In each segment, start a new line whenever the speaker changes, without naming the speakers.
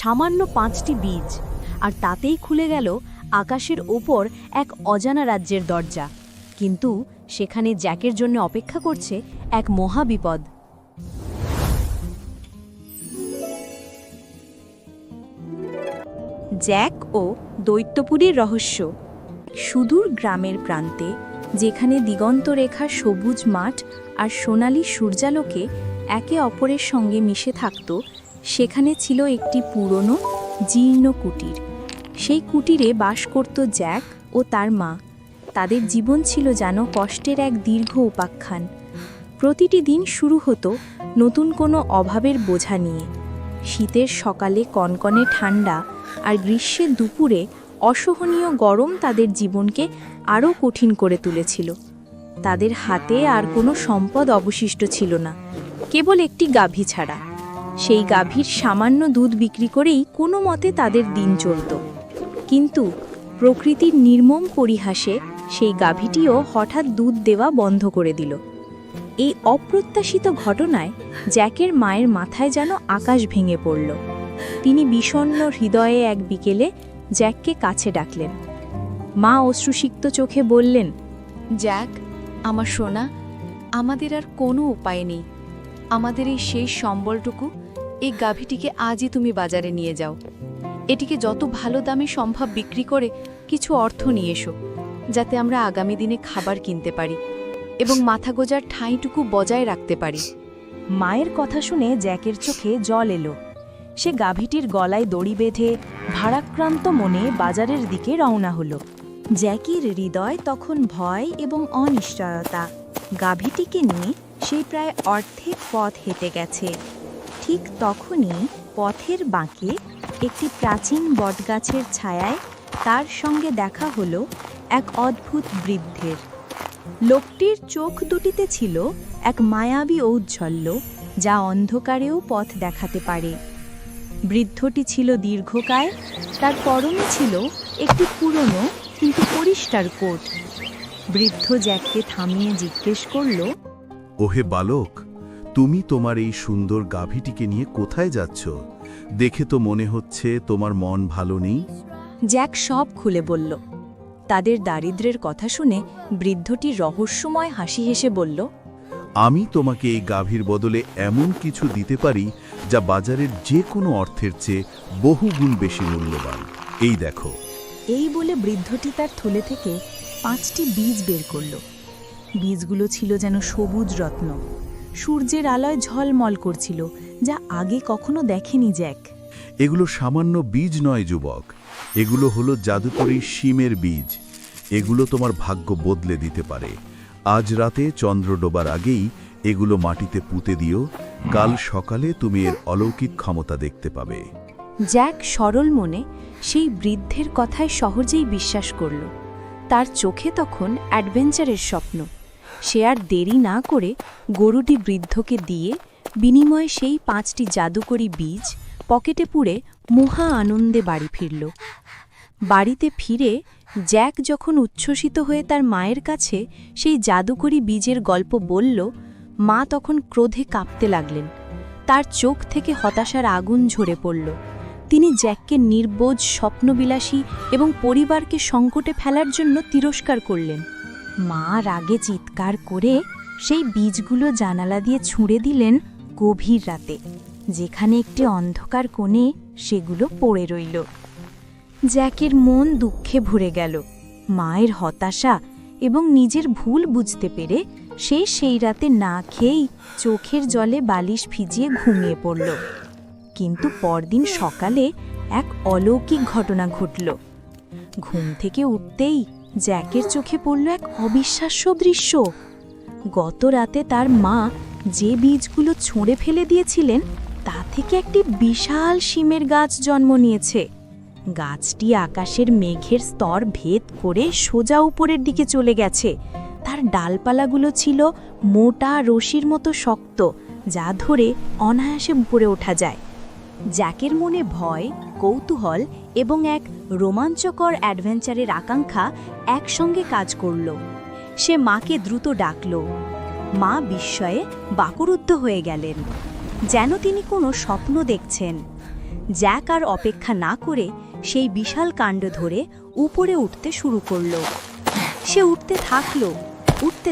সামান্য 5টি বীজ, আর তাতেই খুলে গেল আকাশের ওপর এক অজানা রাজ্যের দরজা। কিন্তু সেখানে জ্যাকের জন্য অপেক্ষা করছে এক মহাবিপদ। জ্যাক ও দৈত্যপুরীর রহস্য। সুদূর গ্রামের প্রান্তে, যেখানে দিগন্তরেখার সবুজ মাঠ আর সোনালি সূর্যালোকে একে অপরের সঙ্গে মিশে থাকত, সেখানে ছিল একটি পুরনো জীর্ণ কুটির। সেই কুটিরে বাস করত জ্যাক ও তার মা। তাদের জীবন ছিল যেন কষ্টের এক দীর্ঘ উপাখ্যান। প্রতিটি দিন শুরু হতো নতুন কোনো অভাবের বোঝা নিয়ে। শীতের সকালে কনকনে ঠান্ডা আর গ্রীষ্মের দুপুরে অসহনীয় গরম তাদের জীবনকে আরও কঠিন করে তুলেছিল। তাদের হাতে আর কোনো সম্পদ অবশিষ্ট ছিল না, কেবল একটি গাভী ছাড়া। সেই গাভীর সামান্য দুধ বিক্রি করেই কোনো মতে তাদের দিন চলত। কিন্তু প্রকৃতির নির্মম পরিহাসে সেই গাভীটিও হঠাৎ দুধ দেওয়া বন্ধ করে দিল। এই অপ্রত্যাশিত ঘটনায় জ্যাকের মায়ের মাথায় যেন আকাশ ভেঙে পড়ল। তিনি বিষণ্ণ হৃদয়ে এক বিকেলে জ্যাককে কাছে ডাকলেন। মা অশ্রুসিক্ত চোখে বললেন,
জ্যাক, আমার সোনা, আমাদের আর কোনো উপায় নেই। আমাদের এই শেষ সম্বলটুকু, এই গাভীটিকে আজই তুমি বাজারে নিয়ে যাও। এটিকে যত ভালো দামে সম্ভব বিক্রি করে কিছু অর্থ নিয়ে এসো, যাতে আমরা আগামী দিনে খাবার কিনতে পারি এবং মাথা গোজার ঠাঁইটুকু বজায় রাখতে পারি।
মায়ের কথা শুনে জ্যাকের চোখে জল এলো। সে গাভীটির গলায় দড়ি বেঁধে ভারাক্রান্ত মনে বাজারের দিকে রওনা হলো। জ্যাকির হৃদয় তখন ভয় এবং অনিশ্চয়তা। গাভীটিকে নিয়ে সেই প্রায় অর্ধেক পথ হেঁটে গেছে। ঠিক তখনই পথের বাঁকে একটি প্রাচীন বটগাছের ছায়ায় তার সঙ্গে দেখা হলো এক অদ্ভুত বৃদ্ধের। লোকটির চোখ দুটিতে ছিল এক মায়াবী ঔজ্জ্বল্য, যা অন্ধকারেও পথ দেখাতে পারে। বৃদ্ধটি ছিল দীর্ঘকায়, তার পরনে ছিল একটি পুরনো কিন্তু পরিষ্কার কোট। বৃদ্ধ জ্যাককে থামিয়ে জিজ্ঞেস করল,
ওহে বালক, তুমি তোমার এই সুন্দর গাভীটিকে নিয়ে কোথায় যাচ্ছ? দেখে তো মনে হচ্ছে তোমার মন ভালো নেই।
জ্যাক সব খুলে বলল। তাদের দারিদ্র্যের কথা শুনে বৃদ্ধটি রহস্যময় হাসি হেসে বলল,
আমি তোমাকে এই গাভীর বদলে এমন কিছু দিতে পারি যা বাজারের যে কোনো অর্থের চেয়ে বহুগুণ বেশি মূল্যবান। এই দেখো।
এই বলে বৃদ্ধটি তার থলে থেকে 5টি বীজ বের করল। বীজগুলো ছিল যেন সবুজ রত্ন, সূর্যের আলোয় ঝলমল করছিল, যা আগে কখনো দেখেনি জ্যাক।
এগুলো সামান্য বীজ নয় যুবক, এগুলো হলো জাদুকরী শিমের বীজ। এগুলো তোমার ভাগ্য বদলে দিতে পারে। আজ রাতে চন্দ্র ডোবার আগেই এগুলো মাটিতে পুঁতে দিও। কাল সকালে তুমি এর অলৌকিক ক্ষমতা দেখতে পাবে।
জ্যাক সরল মনে সেই বৃদ্ধের কথায় সহজেই বিশ্বাস করল। তার চোখে তখন অ্যাডভেঞ্চারের স্বপ্ন। সে আর দেরি না করে গরুটি বৃদ্ধকে দিয়ে বিনিময়ে সেই 5টি জাদুকরী বীজ পকেটে পুরে মহা আনন্দে বাড়ি ফিরল। বাড়িতে ফিরে জ্যাক যখন উচ্ছ্বসিত হয়ে তার মায়ের কাছে সেই জাদুকরী বীজের গল্প বলল, মা তখন ক্রোধে কাঁপতে লাগলেন। তার চোখ থেকে হতাশার আগুন ঝরে পড়ল। তিনি জ্যাককে নির্বোধ, স্বপ্নবিলাসী এবং পরিবারকে সংকটে ফেলার জন্য তিরস্কার করলেন। মা রাগে চিৎকার করে সেই বীজগুলো জানালা দিয়ে ছুঁড়ে দিলেন গভীর রাতে, যেখানে একটি অন্ধকার কোণে সেগুলো পড়ে রইল। জ্যাকের মন দুঃখে ভরে গেল। মায়ের হতাশা এবং নিজের ভুল বুঝতে পেরে সে সেই রাতে না খেয়েই চোখের জলে বালিশ ভিজিয়ে ঘুমিয়ে পড়ল। কিন্তু পরদিন সকালে এক অলৌকিক ঘটনা ঘটল। ঘুম থেকে উঠতেই জ্যাকের চোখে পড়ল এক অবিশ্বাস্য দৃশ্য। গত রাতে তার মা যে বীজগুলো ছুঁড়ে ফেলে দিয়েছিলেন, তা থেকে একটি বিশাল শিমের গাছ জন্ম নিয়েছে। গাছটি আকাশের মেঘের স্তর ভেদ করে সোজা উপরের দিকে চলে গেছে। তার ডালপালাগুলো ছিল মোটা রশির মতো শক্ত, যা ধরে অনায়াসে উপরে ওঠা যায়। জ্যাকের মনে ভয়, কৌতূহল এবং এক রোমাঞ্চকর অ্যাডভেঞ্চারের আকাঙ্ক্ষা একসঙ্গে কাজ করল। সে মাকে দ্রুত ডাকল। মা বিস্ময়ে বাকরুদ্ধ হয়ে গেলেন, যেন তিনি কোনো স্বপ্ন দেখছেন। জ্যাক আর অপেক্ষা না করে সেই বিশাল কাণ্ড ধরে উপরে উঠতে শুরু করল। সে উঠতে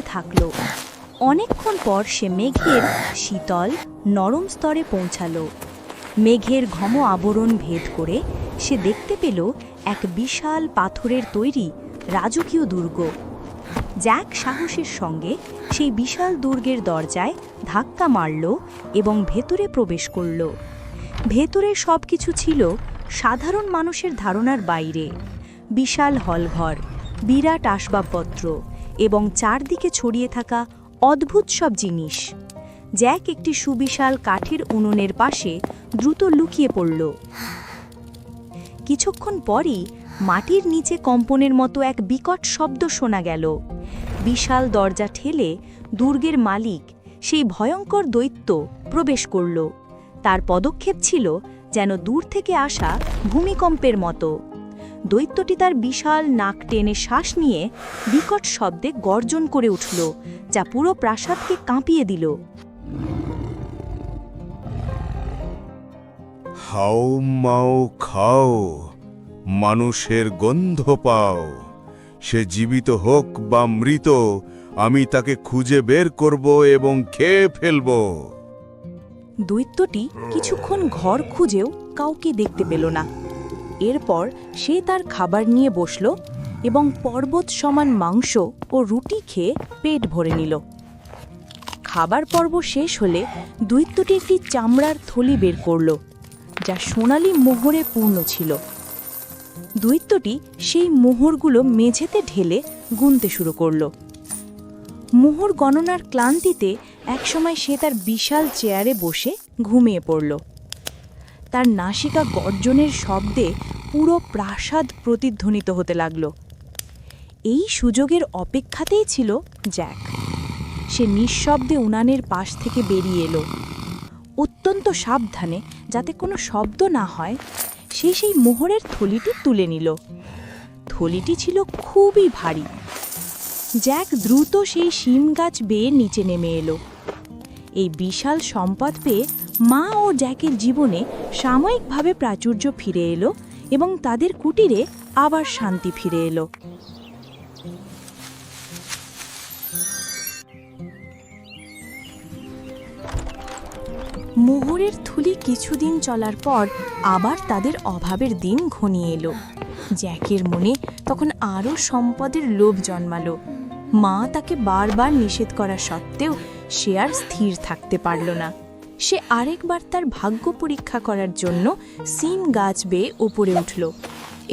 থাকলো। অনেকক্ষণ পর সে মেঘের শীতল নরম স্তরে পৌঁছালো। মেঘের ঘন আবরণ ভেদ করে সে দেখতে পেল এক বিশাল পাথরের তৈরি রাজকীয় দুর্গ। জ্যাক সাহসের সঙ্গে সেই বিশাল দুর্গের দরজায় ধাক্কা মারল এবং ভেতরে প্রবেশ করল। ভেতরে সবকিছু ছিল সাধারণ মানুষের ধারণার বাইরে। বিশাল হলঘর, বিরাট আসবাবপত্র এবং চারদিকে ছড়িয়ে থাকা অদ্ভুত সব জিনিস। জ্যাক একটি সুবিশাল কাঠের উনুনের পাশে দ্রুত লুকিয়ে পড়ল। কিছুক্ষণ পরই মাটির নিচে কম্পনের মতো এক বিকট শব্দ শোনা গেল। বিশাল দরজা ঠেলে দুর্গের মালিক, সেই ভয়ঙ্কর দৈত্য, প্রবেশ করল। তার পদক্ষেপ ছিল যেন দূর থেকে আসা ভূমিকম্পের মতো। দৈত্যটি তার বিশাল নাক টেনে শ্বাস নিয়ে বিকট শব্দে গর্জন করে উঠল, যা পুরো প্রাসাদকে কাঁপিয়ে দিল।
হাও মাও খাও, মানুষের গন্ধ পাও। সে জীবিত হোক বা মৃত, আমি তাকে খুঁজে বের করব এবং খেয়ে ফেলব।
দৈত্যটি কিছুক্ষণ ঘর খুঁজেও কাউকে দেখতে পেল না। এরপর সে তার খাবার নিয়ে বসল এবং পর্বত সমান মাংস ও রুটি খেয়ে পেট ভরে নিল। খাবার পর্ব শেষ হলে দৈত্যটি একটি চামড়ার থলি বের করল, যা সোনালি মোহরে পূর্ণ ছিল। দৈত্যটি সেই মোহরগুলো মেঝেতে ঢেলে গুনতে শুরু করল। মোহর গণনার ক্লান্তিতে একসময় সে তার বিশাল চেয়ারে বসে ঘুমিয়ে পড়ল। তার নাসিকা গর্জনের শব্দে পুরো প্রাসাদ প্রতিধ্বনিত হতে লাগল। এই সুযোগের অপেক্ষাতেই ছিল জ্যাক। সে নিঃশব্দে উনানের পাশ থেকে বেরিয়ে এলো। অত্যন্ত সাবধানে, যাতে কোনো শব্দ না হয়, সে সেই মোহরের থলিটি তুলে নিল। থলিটি ছিল খুবই ভারী। জ্যাক দ্রুত সেই শিম গাছ বেয়ে নিচে নেমে এলো। এই বিশাল সম্পদ পেয়ে মা ও জ্যাকের জীবনে সাময়িকভাবে প্রাচুর্য ফিরে এলো এবং তাদের কুটিরে আবার শান্তি ফিরে এলো। মোহরের থলি কিছুদিন চলার পর আবার তাদের অভাবের দিন ঘনিয়ে এলো। জ্যাকের মনে তখন আরও সম্পদের লোভ জন্মালো। মা তাকে বারবার নিষেধ করা সত্ত্বেও সে আর স্থির থাকতে পারল না। সে আরেকবার তার ভাগ্য পরীক্ষা করার জন্য সিম গাছ বেয়ে উপরে উঠল।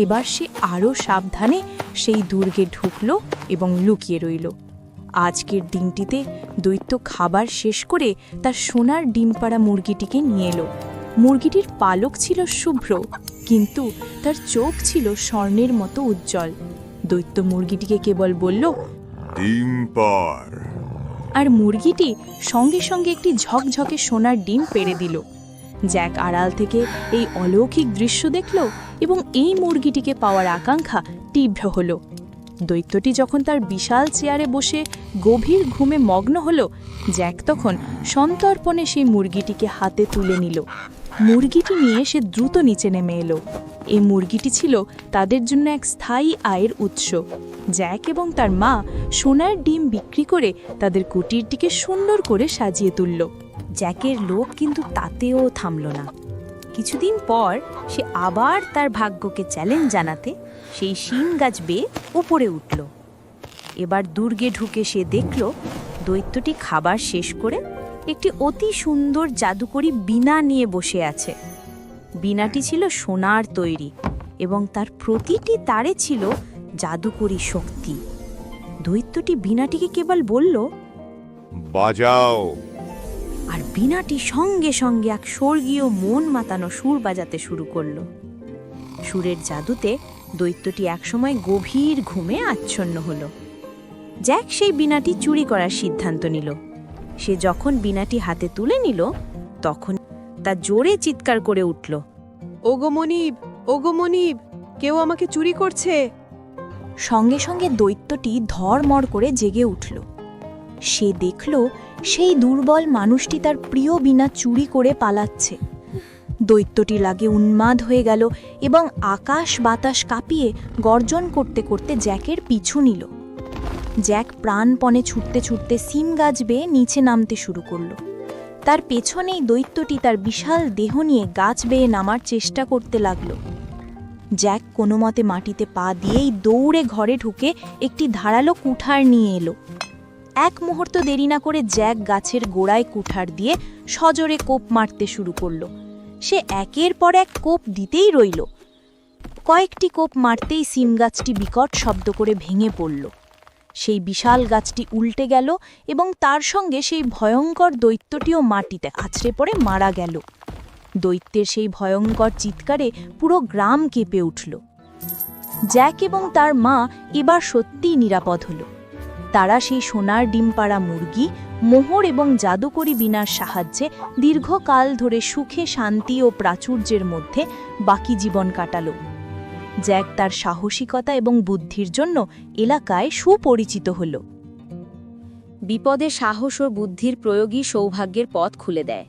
এবার সে আরও সাবধানে সেই দুর্গে ঢুকল এবং লুকিয়ে রইল। আজকের দিনটিতে দৈত্য খাবার শেষ করে তার সোনার ডিমপাড়া মুরগিটিকে নিয়ে এলো। মুরগিটির পালক ছিল শুভ্র, কিন্তু তার চোখ ছিল স্বর্ণের মতো উজ্জ্বল। দৈত্য মুরগিটিকে কেবল বলল,
ডিম পাড়।
আর মুরগিটি সঙ্গে সঙ্গে একটি ঝকঝকে সোনার ডিম পেড়ে দিল। জ্যাক আড়াল থেকে এই অলৌকিক দৃশ্য দেখল এবং এই মুরগিটিকে পাওয়ার আকাঙ্ক্ষা তীব্র হল। দৈত্যটি যখন তার বিশাল চেয়ারে বসে গভীর ঘুমে মগ্ন হল, জ্যাক তখন সন্তর্পণে সেই মুরগিটিকে হাতে তুলে নিল। মুরগিটি নিয়ে সে দ্রুত নিচে নেমে এলো। এই মুরগিটি ছিল তাদের জন্য এক স্থায়ী আয়ের উৎস। জ্যাক এবং তার মা সোনার ডিম বিক্রি করে তাদের কুটিরটিকে সুন্দর করে সাজিয়ে তুলল। জ্যাকের লোভ কিন্তু তাতেও থামল না। কিছুদিন পর সে আবার তার ভাগ্যকে চ্যালেঞ্জ জানাতে সেই শিম গাছ বেয়ে উপরে উঠল। এবার দুর্গে ঢুকে সে দেখল দৈত্যটি খাবার শেষ করে একটি অতি সুন্দর জাদুকরী বীণা নিয়ে বসে আছে। বীণাটি ছিল সোনার তৈরি এবং তার প্রতিটি তারে ছিল জাদুকরী শক্তি। দৈত্যটি বীণাটিকে কেবল বলল,
বাজাও।
আর বীণাটি সঙ্গে সঙ্গে এক স্বর্গীয় মন মাতানো সুর বাজাতে শুরু করলো। সুরের জাদুতে দৈত্যটি একসময় গভীর ঘুমে আচ্ছন্ন হলো। জ্যাক সেই বীণাটি চুরি করার সিদ্ধান্ত নিল। সে যখন বীণাটি হাতে তুলে নিল, তখন তা জোরে চিৎকার করে উঠল,
ওগো মনিব, ওগো মনিব, কেউ আমাকে চুরি করছে।
সঙ্গে সঙ্গে দৈত্যটি ধড়মড় করে জেগে উঠল। সে দেখল সেই দুর্বল মানুষটি তার প্রিয় বীণা চুরি করে পালাচ্ছে। দৈত্যটি লাগে উন্মাদ হয়ে গেল এবং আকাশ বাতাস কাঁপিয়ে গর্জন করতে করতে জ্যাকের পিছু নিল। জ্যাক প্রাণপণে ছুটতে ছুটতে সিম গাছ বেয়ে নিচে নামতে শুরু করল। তার পেছনেই দৈত্যটি তার বিশাল দেহ নিয়ে গাছ বেয়ে নামার চেষ্টা করতে লাগল। জ্যাক কোনো মতে মাটিতে পা দিয়েই দৌড়ে ঘরে ঢুকে একটি ধারালো কুঠার নিয়ে এলো। এক মুহূর্ত দেরি না করে জ্যাক গাছের গোড়ায় কুঠার দিয়ে সজোরে কোপ মারতে শুরু করল। সে একের পর এক কোপ দিতেই রইল। কয়েকটি কোপ মারতেই সিম গাছটি বিকট শব্দ করে ভেঙে পড়ল। সেই বিশাল গাছটি উল্টে গেল এবং তার সঙ্গে সেই ভয়ঙ্কর দৈত্যটিও মাটিতে আছড়ে পড়ে মারা গেল। দৈত্যের সেই ভয়ঙ্কর চিৎকারে পুরো গ্রাম কেঁপে উঠল। জ্যাক এবং তার মা এবার সত্যিই নিরাপদ হল। তারা সেই সোনার ডিমপাড়া মুরগি, মোহর এবং জাদুকরি বিনার সাহায্যে দীর্ঘকাল ধরে সুখে শান্তি ও প্রাচুর্যের মধ্যে বাকি জীবন কাটাল। জ্যাক তার সাহসিকতা এবং বুদ্ধির জন্য এলাকায় সুপরিচিত হল।
বিপদে সাহস ও বুদ্ধির প্রয়োগই সৌভাগ্যের পথ খুলে দেয়।